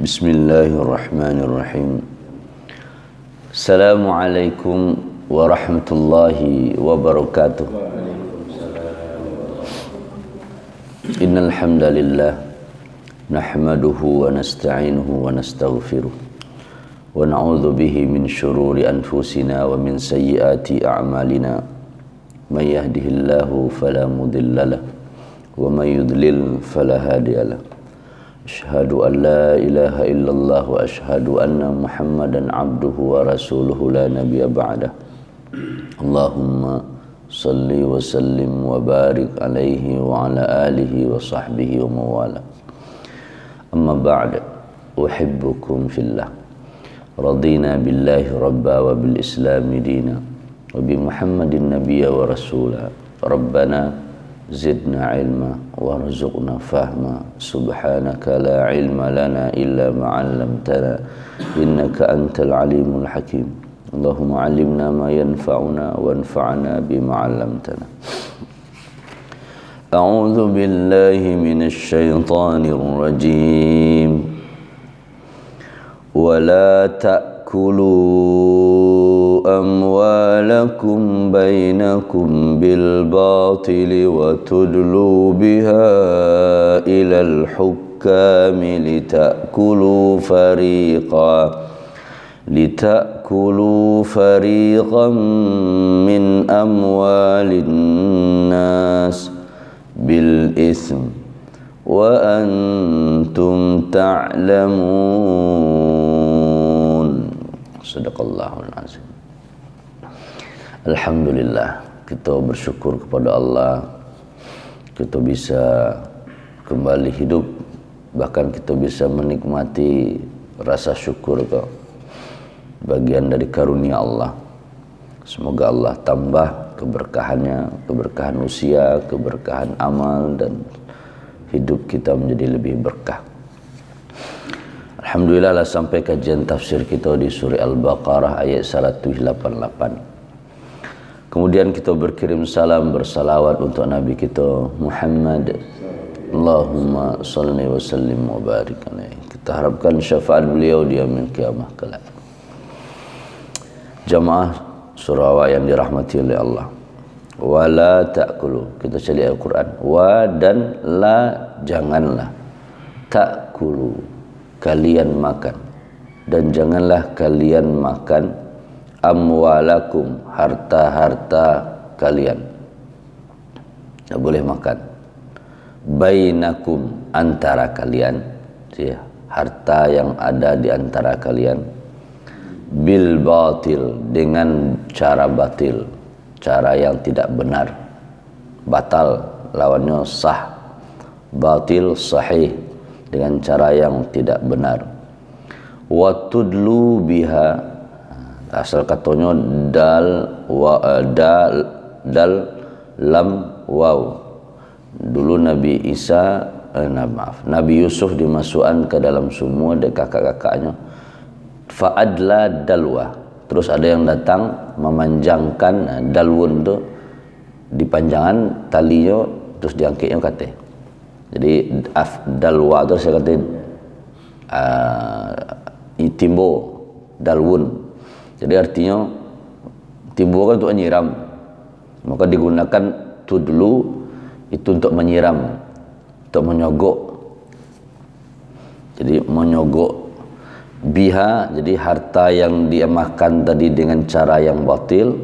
Bismillahirrahmanirrahim. Assalamualaikum warahmatullahi wabarakatuh. Innal hamdalillah nahmaduhu wa nasta'inuhu wa nastaghfiruh wa na'udzu bihi min shururi anfusina wa min sayyiati a'malina. May yahdihillahu fala mudilla lahu wa may yudlil fala hadiya lahu. Asyhadu an la ilaha illallah wa asyhadu anna Muhammadan abduhu wa rasuluhu la nabiyya ba'dah. Allahumma salli wa sallim wa barik alaihi wa ala alihi wa sahbihi wa mawala. Amma ba'd, uhibbukum fillah. Radina billahi rabba wa bil islami dina wa bi Muhammadin nabiyya wa rasula. Rabbana zidna ilma warzuqna fahma. Subhanaka la ilma lana illa ma 'allamtana innaka antal alimul hakim. Allahumma 'allimna ma yanfa'una wanfa'na bima 'allamtana. A'udzu billahi minasy syaithanir rajim. Wa la ta'kulu أموالكم بينكم بالباطل وتدلوا بها إلى الحكام لتأكلوا فريقا من أموال الناس بالإثم وأنتم تعلمون. Sadaqallahul azim. Alhamdulillah, kita bersyukur kepada Allah, kita bisa kembali hidup, bahkan kita bisa menikmati rasa syukur itu bagian dari karunia Allah. Semoga Allah tambah keberkahannya, keberkahan usia, keberkahan amal, dan hidup kita menjadi lebih berkah. Alhamdulillah lah sampai kajian tafsir kita di surah Al-Baqarah ayat 188. Kemudian kita berkirim salam bersalawat untuk Nabi kita Muhammad. Allahumma salli wa sallim wa barik alaihi. Kita harapkan syafaat beliau di yaumil qiyamah kelak. Jamaah surah yang dirahmati oleh Allah. Wa la ta'kulu. Kita cari Al-Quran. Wa dan la, janganlah. Ta'kulu, kalian makan. Dan janganlah kalian makan amwalakum, harta-harta kalian. Tak boleh makan. Bainakum, antara kalian, harta yang ada di antara kalian. Bil batil, dengan cara batil, cara yang tidak benar. Batal lawannya sah, batil sahih, dengan cara yang tidak benar. Wa tudlu biha, asal katanya dal lam waw. Dulu Nabi Nabi Yusuf dimasukkan ke dalam sumur dari kakak-kakaknya. Fa'adla dalwa. Terus ada yang datang memanjangkan dalwun tu, dipanjangan talinya terus diangkitnya kata. Jadi dalwa tu saya kata itimbo dalwun. Jadi artinya timbu kan untuk menyiram, maka digunakan tudlu itu untuk menyiram, untuk menyogok. Jadi menyogok biha, jadi harta yang dia makan tadi dengan cara yang batil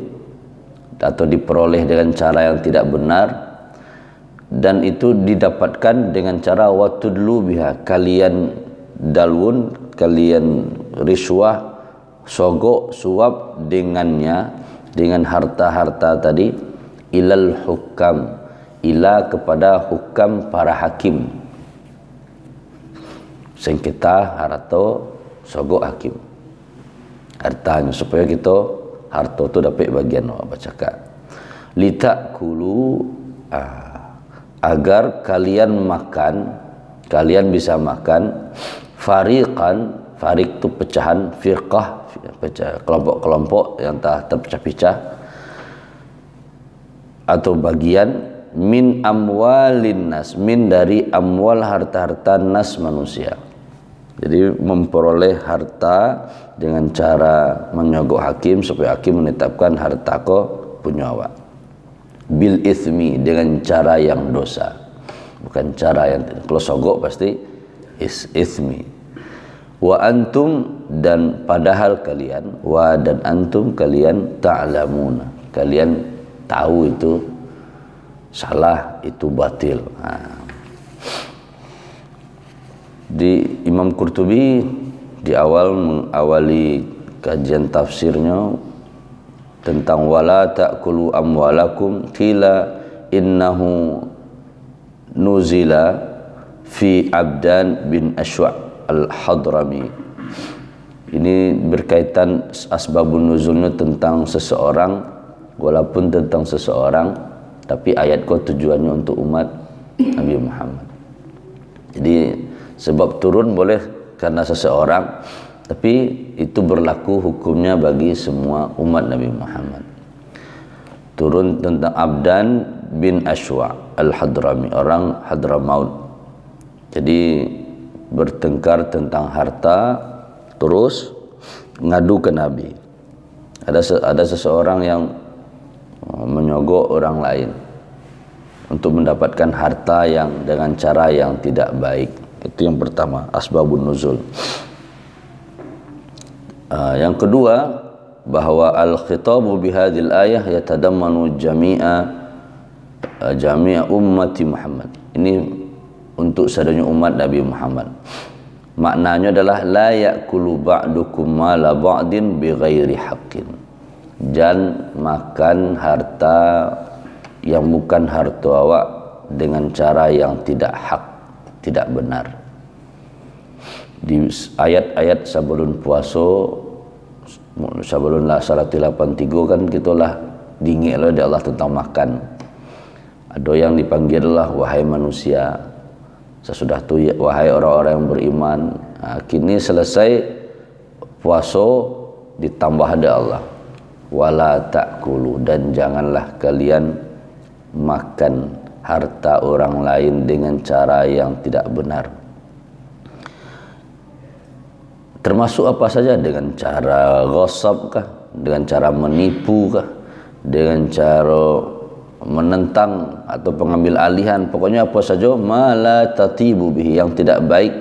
atau diperoleh dengan cara yang tidak benar, dan itu didapatkan dengan cara watudlu biha, kalian dalwun, kalian riswah, sogok, suap dengannya, dengan harta-harta tadi, ilal hukam, ila kepada hukam para hakim. Sengketa harta sogok hakim hartanya, supaya kita harta tu dapat bagian apa cakap. Litakulu, agar kalian makan, kalian bisa makan fariqan. Fariq tu pecahan, firqah, kelompok-kelompok yang terpecah-pecah, atau bagian min amwalin nas, min dari amwal harta-harta nas manusia. Jadi memperoleh harta dengan cara menyogok hakim supaya hakim menetapkan harta ko punya awak. Bil ithmi, dengan cara yang dosa, bukan cara yang kalau sogok pasti ithmi. Wa antum, dan padahal kalian, wa dan antum kalian, ta'lamuna, kalian tahu itu salah, itu batil. Di Imam Qurtubi di awal mengawali kajian tafsirnya tentang wala ta'kulu amwalakum qila innahu nuzila fi Abdan bin Ashwa' al-Hadrami. Ini berkaitan asbabun nuzulnya tentang seseorang, walaupun tentang seseorang tapi ayat kau tujuannya untuk umat Nabi Muhammad. Jadi sebab turun boleh karena seseorang, tapi itu berlaku hukumnya bagi semua umat Nabi Muhammad. Turun tentang Abdan bin Ashwa' al-Hadrami, orang Hadramaut. Jadi bertengkar tentang harta, terus ngadu ke Nabi. Ada seseorang yang menyogok orang lain untuk mendapatkan harta yang dengan cara yang tidak baik. Itu yang pertama, asbabun nuzul. Yang kedua, bahwa al-khitabu bihadil ayah yatadammanu jami'a ummati Muhammad. Ini untuk seluruh umat Nabi Muhammad. Maknanya adalah la ya'kulu ba'dukum mala ba'din bighairi haqqin. Jangan makan harta yang bukan harta awak dengan cara yang tidak hak, tidak benar. Di ayat-ayat sebelum puasa, sebelum salat 83 kan gitulah dingin oleh Allah tentang makan. Ada yang dipanggil lah wahai manusia, sesudah itu ya, wahai orang-orang yang beriman. Kini selesai puasa ditambah ada Allah, wala ta'kulu, dan janganlah kalian makan harta orang lain dengan cara yang tidak benar. Termasuk apa saja, dengan cara ghasab kah, dengan cara menipu kah, dengan cara menentang atau pengambil alihan, pokoknya apa saja mala tatibu bihi, yang tidak baik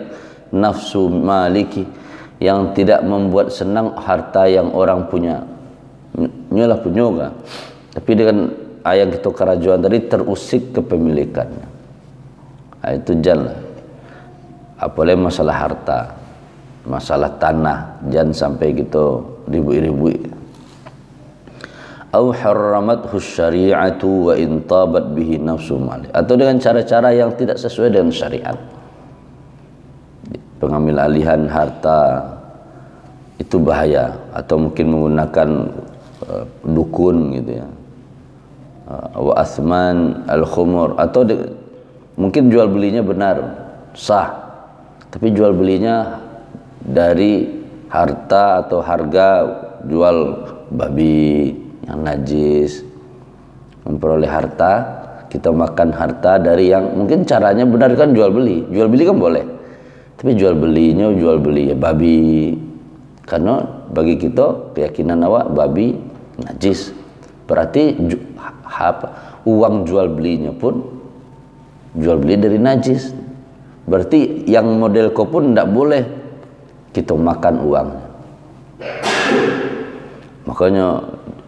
nafsu maliki, yang tidak membuat senang harta yang orang punya. Nyalah punya kah, tapi dengan ayat itu kerajaan tadi terusik kepemilikannya. Itu jangan. Apalagi masalah harta, masalah tanah, jangan sampai gitu ribut-ribut. Au harramathu syari'atu wa in tabat bihi nafsu mali, atau dengan cara-cara yang tidak sesuai dengan syariat. Pengambil alihan harta itu bahaya, atau mungkin menggunakan dukun gitu ya. Wa asman al-khumur, atau mungkin jual belinya benar, sah, tapi jual belinya dari harta atau harga jual babi yang najis. Memperoleh harta, kita makan harta dari yang mungkin caranya benar kan jual beli kan boleh, tapi jual belinya jual beli ya babi, karena bagi kita keyakinan awak babi najis, berarti uang jual belinya pun jual beli dari najis, berarti yang model kau pun tidak boleh kita makan uangnya. Makanya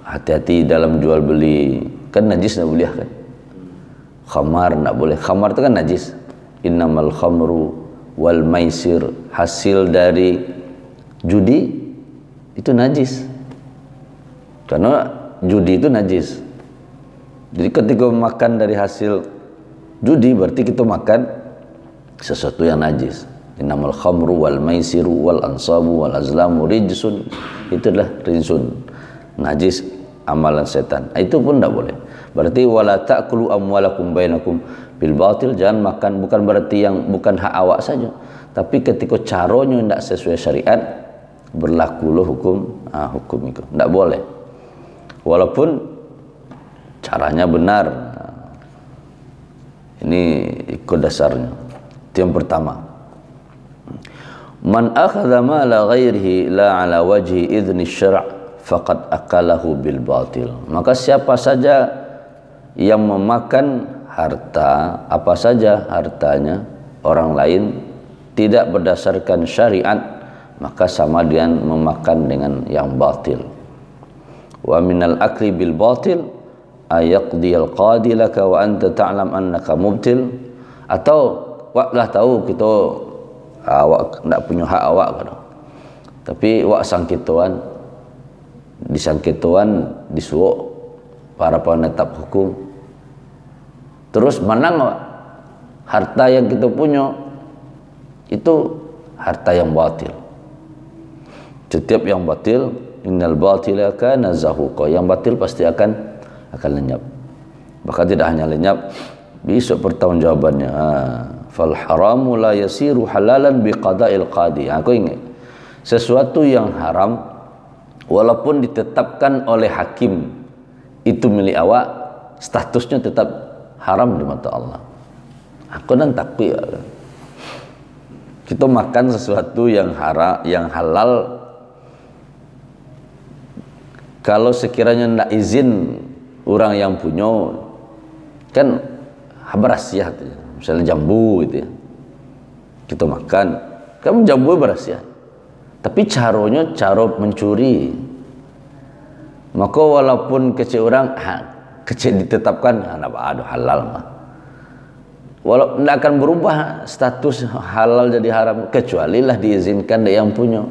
hati-hati dalam jual beli, kan najis tidak boleh kan. Khamar tidak boleh, khamar itu kan najis. Innamal khamru wal maisir, hasil dari judi itu najis, karena judi itu najis. Jadi ketika makan dari hasil judi, berarti kita makan sesuatu yang najis. Innamal khamru wal maisiru wal ansabu wal azlamu rijsun, itu adalah rijsun, najis, amalan setan. Itu pun tidak boleh. Berarti wala ta'kulu amwalakum bainakum bil batil, jangan makan, bukan berarti yang bukan hak awak saja, tapi ketika caranya tidak sesuai syariat, berlaku loh hukum itu tidak boleh, walaupun caranya benar. Ini ikut dasarnya. Itu yang pertama. Man akhadha mala ghairihi la ala wajhi idzni syara' faqad akalahu bil batil. Maka siapa saja yang memakan harta, apa saja hartanya orang lain tidak berdasarkan syariat, maka sama dengan memakan dengan yang batil. Wa minal akli bil batil ayaqdi al qadi laka wa anta ta'lam annaka mubtil. Atau wak lah tahu kita awak nak punya hak awak kan, tapi wak sangkituan disangkituan disuruh para penetap hukum, terus menang awak harta yang kita punya itu harta yang batil. Setiap yang batil, innal batila kana zahuqa, yang batil pasti akan lenyap. Bahkan tidak hanya lenyap, besok pertanggungjawabannya. Fal haramu la yasiru halalan biqada'il qadi. Aku ingat sesuatu yang haram walaupun ditetapkan oleh hakim itu milik awak, statusnya tetap haram di mata Allah. Aku dan takwi kita makan sesuatu yang haram, yang halal, kalau sekiranya tidak izin orang yang punya kan berasiah, misalnya jambu gitu ya, kita makan kan jambu berasiah, tapi caranya cara mencuri, maka walaupun kecil orang kecil ditetapkan ada halal mah, walau tidak akan berubah status halal jadi haram kecuali lah diizinkan dia yang punya.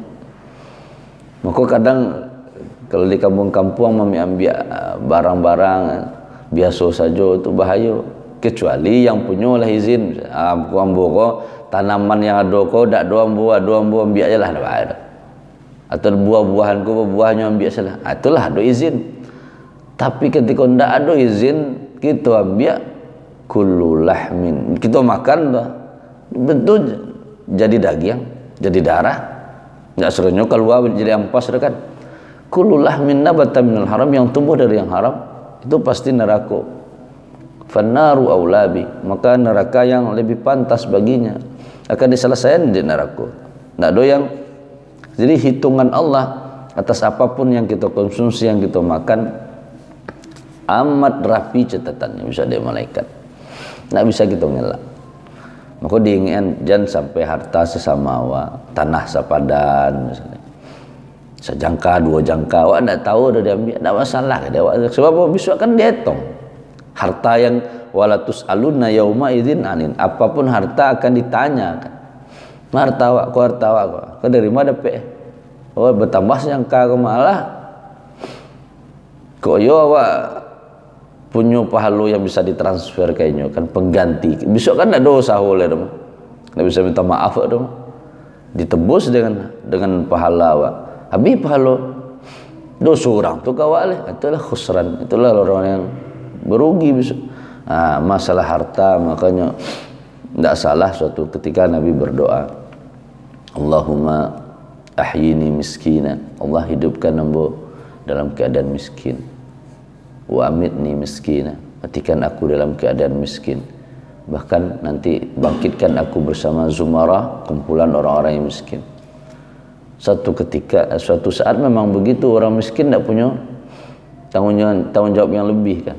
Maka kadang kalau di kampung-kampung ambil barang-barang biasa saja itu bahaya, kecuali yang punya lah izin. Ambo tanaman yang ada ko dak doang buah ambil aja lah, ada. Atau buah-buahan ko buahnya ambil salah, itulah ada izin. Tapi ketika ndak ada izin kita ambil kullu lahmin, kita makan dah betul jadi daging, jadi darah, nggak serunya keluar jadi ampas kan. Kullu lahmin nabata minal haram, yang tumbuh dari yang haram itu pasti neraka. Fannaru aulabi, maka neraka yang lebih pantas baginya, akan diselesaikan di neraka. Nggak doyang. Jadi hitungan Allah atas apapun yang kita konsumsi, yang kita makan amat rapi catatannya, bisa dari malaikat, nggak bisa kita ngelak. Maka diingat jangan sampai harta sesama awak, tanah sepadan misalnya, sejangka dua jangka awak nggak tahu udah diambil, nggak masalah dia awak, sebab besok kan dihitung harta yang walatus aluna yauma idzin anin, apapun harta akan ditanya kan, harta awak kau dari mana pe, oh bertambah sejangka kau malah kok yo awak punya pahala yang bisa ditransfer kayaknya kan, pengganti besok kan ada dosa oleh dong, nggak bisa minta maaf dong, ditebus dengan pahala awak, habis pahala dosa orang tu kawal, itulah khusran, itulah orang yang berugi besok. Masalah harta, makanya tidak salah suatu ketika Nabi berdoa, Allahumma ahyini miskina, Allah hidupkan hamba dalam keadaan miskin, wa amitni miskina, matikan aku dalam keadaan miskin, bahkan nanti bangkitkan aku bersama zumara, kumpulan orang-orang yang miskin. Suatu saat memang begitu, orang miskin tidak punya tanggung jawab yang lebih kan,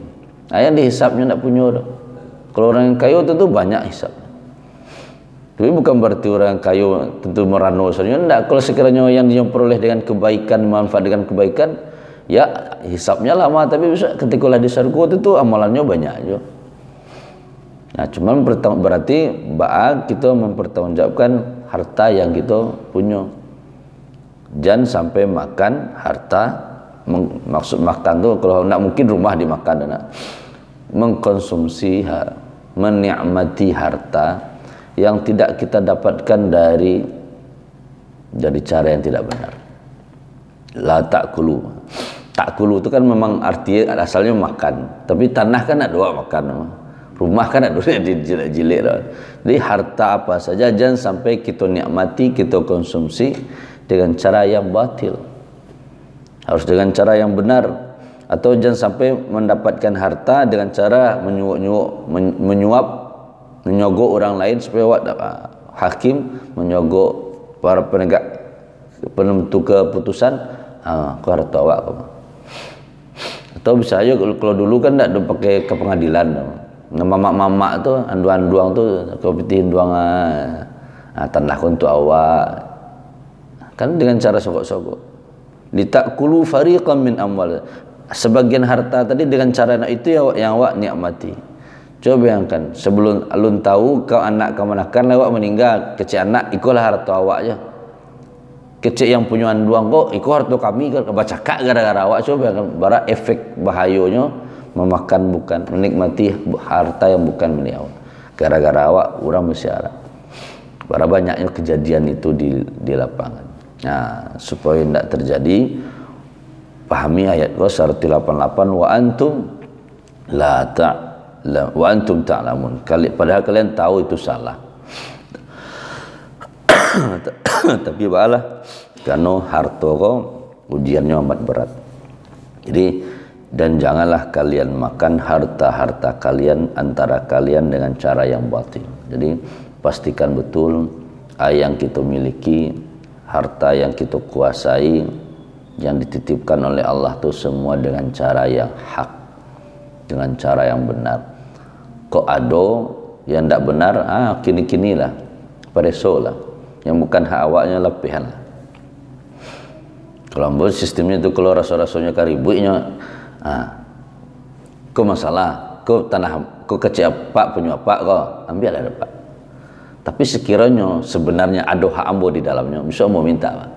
yang dihisapnya tidak punya. Kalau orang yang kaya tentu banyak hisap, tapi bukan berarti orang yang kaya tentu merano saja, tidak. Kalau sekiranya yang dia peroleh dengan kebaikan, manfaat dengan kebaikan, ya hisapnya lama, tapi bisa ketika lah di surga itu amalannya banyak aja. Nah, cuman berarti kita mempertanggungjawabkan harta yang kita punya. Jangan sampai makan harta, maksud makan tu kalau nak mungkin rumah dimakan, mengkonsumsi, menikmati harta yang tidak kita dapatkan dari cara yang tidak benar. La ta'kulu. Ta'kulu itu kan memang artinya asalnya makan, tapi tanah kan ada dua makan, rumah kan ada dua jilik-jilik. Jadi harta apa saja jangan sampai kita nikmati, kita konsumsi dengan cara yang batil, harus dengan cara yang benar. Atau jangan sampai mendapatkan harta dengan cara menyogok orang lain, supaya hakim menyogok para penegak penentu keputusan, kau harta awak kau. Atau bisa aja kalau dulu kan tak ada pakai ke pengadilan, mamak-mamak tu anduang-anduang tu kau pitihin duang tanah untuk awak, kan dengan cara sogok-sogok. Litakulu fariqan min amwal, sebagian harta tadi dengan cara itu yang awak nikmati. Coba bayangkan, sebelum alun tahu kau anak kau manakan lewat meninggal, kecil anak ikulah harta awak je. Kecil yang punya anduang kau, ikut harta kami kan baca kak gara-gara awak. Coba bayangkan, bara efek bahayanya memakan bukan menikmati harta yang bukan milik awak. Gara-gara awak orang bersiarat. Bara banyaknya kejadian itu di lapangan. Nah, supaya tidak terjadi, pahami ayat kau 188, wa antum wa antum ta'lamun, padahal kalian tahu itu salah. Tapi baiklah, karena harta kau ujiannya amat berat. Jadi, dan janganlah kalian makan harta-harta kalian antara kalian dengan cara yang batil. Jadi pastikan betul yang kita miliki, harta yang kita kuasai, yang dititipkan oleh Allah itu semua dengan cara yang hak, dengan cara yang benar. Kok ada yang tidak benar, kini-kinilah, peresolah, yang bukan hak awaknya lepihan lah. Kalau ambil sistemnya itu, kalau rasa-rasanya kaributnya, kau masalah, kau tanah, kau kecil apa punya apa kau ambil ada pak. Tapi sekiranya sebenarnya ada hak ambo di dalamnya, bisa mau minta pak.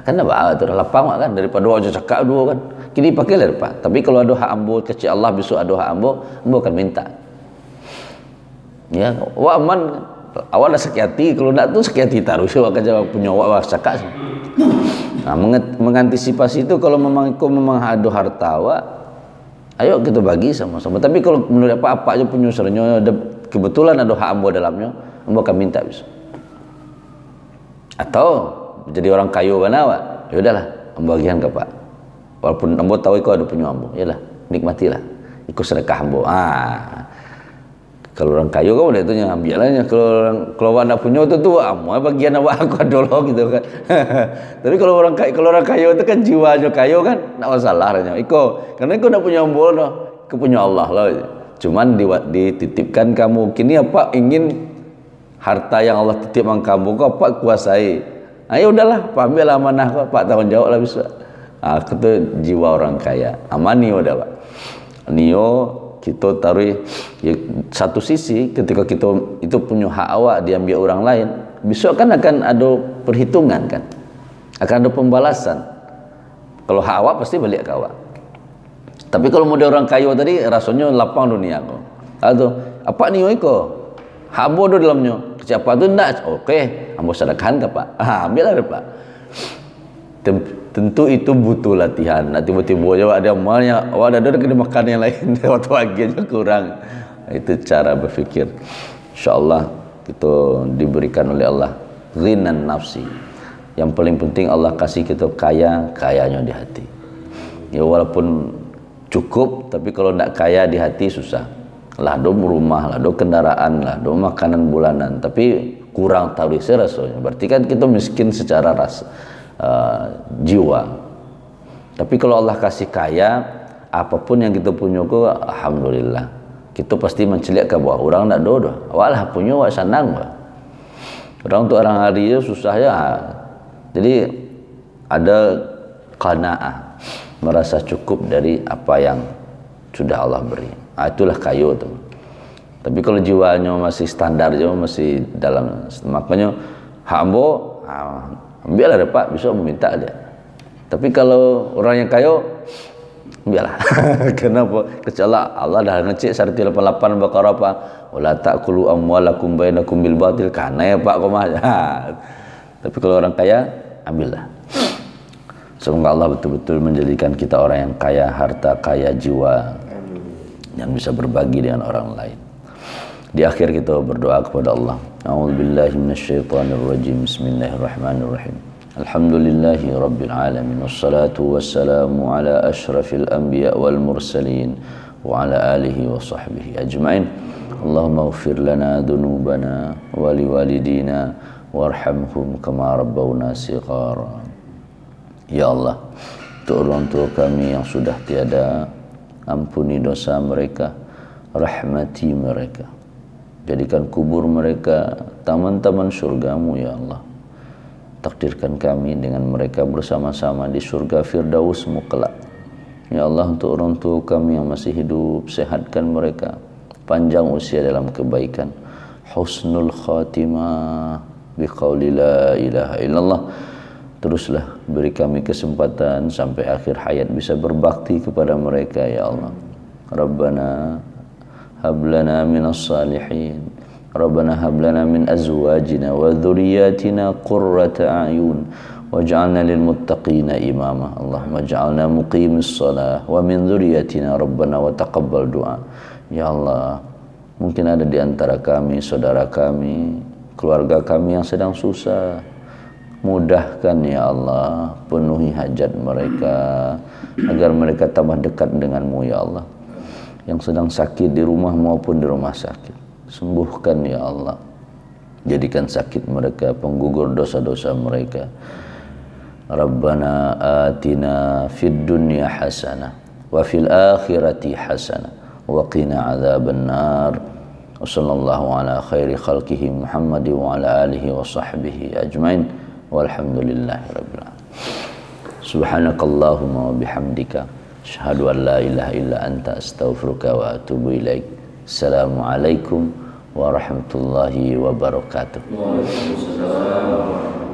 Kan apa itu lapang kan, daripada aja cakap dua kan, kini pakai lah pak. Tapi kalau ada hak ambo kecil Allah, bisa ada hak ambo akan minta. Ya, wah aman. Awak dah sakit hati, kalau nak tu sakit hati taruh awak kerja punya awak cakap. Nah, mengantisipasi itu, kalau memang ada harta awak, ayo kita bagi sama-sama. Tapi kalau menurut apa aja punya sernya, kebetulan ada hak ambo dalamnya, ambo akan minta bisa. Atau jadi orang kayu kan awak, ya udahlah, ambo bagian ke pak. Walaupun ambo tahu kau ada punya ambo, yalah, nikmatilah, ikut sedekah ambo. Kalau orang kayu kan udah itu yang ambil lah. Kalau anak punya itu tuh bagian awak aku dulu gitu kan. Tapi kalau orang kayu itu kan jiwanya kayu kan, tak masalahnya. Karena nak punya ambo no, punya Allah lah. Cuman dititipkan kamu. Kini apa ingin harta yang Allah titipkan kamu, kau apa kuasai. Ayo udahlah, ambil amanah kau, pak tanggung jawab lah bisa. Itu jiwa orang kaya. Amani udah pak. Nio kita taruh ya, satu sisi ketika kita itu punya hak awak diambil orang lain, besok kan akan ada perhitungan kan, akan ada pembalasan. Kalau hak awak pasti balik ke awak. Tapi kalau model orang kayu tadi rasanya lapang dunia kau. Atau apa nih iko? Hak ambo do dalamnya. Siapa tu ndak? Oke, ambo sedekahkan ke pak. Ambil lah pak. Tentu itu butuh latihan. Nah, tiba-tiba aja ada malnya, ada kena makan yang lain, waktu akhirnya kurang. Itu cara berfikir. InsyaAllah kita diberikan oleh Allah ghinan nafsi. Yang paling penting Allah kasih kita kayanya di hati. Ya walaupun cukup, tapi kalau tidak kaya di hati susah. Lah do rumah, lah do kendaraan, lah do makanan bulanan, tapi kurang tahu rasanya. Berarti kan kita miskin secara rasa. Jiwa. Tapi kalau Allah kasih kaya, apapun yang kita punya kok alhamdulillah, kita pasti menceliak ke bawah. Orang nak dodo, walah punya wak senang bah. Orang tu orang hari susah ya. Jadi ada qanaah, merasa cukup dari apa yang sudah Allah beri. Itulah kayu tu. Tapi kalau jiwanya masih standar, jiwa masih dalam, makanya hambo ambil lah pak, bisa meminta dia. Tapi kalau orang yang kaya, ambillah. Kenapa? Kecuali Allah dah ngecek 188 Baqarah apa? Wala ta'kulu amwalakum bainakum bil batil. Karena ya pak komah. Tapi kalau orang kaya, ambillah. Semoga Allah betul-betul menjadikan kita orang yang kaya harta, kaya jiwa, yang bisa berbagi dengan orang lain. Di akhir kita berdoa kepada Allah. A'udzubillahi minasyaitonirrajim. Bismillahirrahmanirrahim. Alhamdulillahi rabbil alamin. Wassalatu wassalamu ala asyrafil anbiya wal mursalin wa ala alihi wa sahbihi ajma'in. Allahumma ighfir lana dhunubana wa liwalidina warhamhum kama rabbawna shighara. Ya Allah, untuk orang tua kami yang sudah tiada, ampuni dosa mereka, rahmati mereka, jadikan kubur mereka taman-taman surgamu ya Allah. Takdirkan kami dengan mereka bersama-sama di surga Firdausmu kelak. Ya Allah, untuk orang tua kami yang masih hidup, sehatkan mereka, panjang usia dalam kebaikan, husnul khatimah biqauli la ilaha illallah. Teruslah beri kami kesempatan sampai akhir hayat bisa berbakti kepada mereka ya Allah. Rabbana hablana minas salihin, Rabbana hablana min azwajina wa dhurriyyatina qurrata a'yun waj'alna lil muttaqina imama. Allahumma ij'alna muqimis shalah wa min dhurriyyatina Rabbana wa taqabbal du'a. Ya Allah, mungkin ada di antara kami, saudara kami, keluarga kami yang sedang susah. Mudahkan ya Allah, penuhi hajat mereka agar mereka tambah dekat denganmu ya Allah. Yang sedang sakit di rumah maupun di rumah sakit, sembuhkan ya Allah. Jadikan sakit mereka penggugur dosa-dosa mereka. Rabbana atina fid dunya hasanah wa fil akhirati hasanah wa qina adzaban nar. Wassallallahu ala khairi khalqihi Muhammadi wa ala alihi wa sahbihi ajmain. Walhamdulillahi rabbil alamin. Subhanakallahumma wa bihamdika asyhadu an la ilaha illa anta astaghfiruka wa atubu ilaik. Assalamualaikum warahmatullahi wabarakatuh. Waalaikumsalam.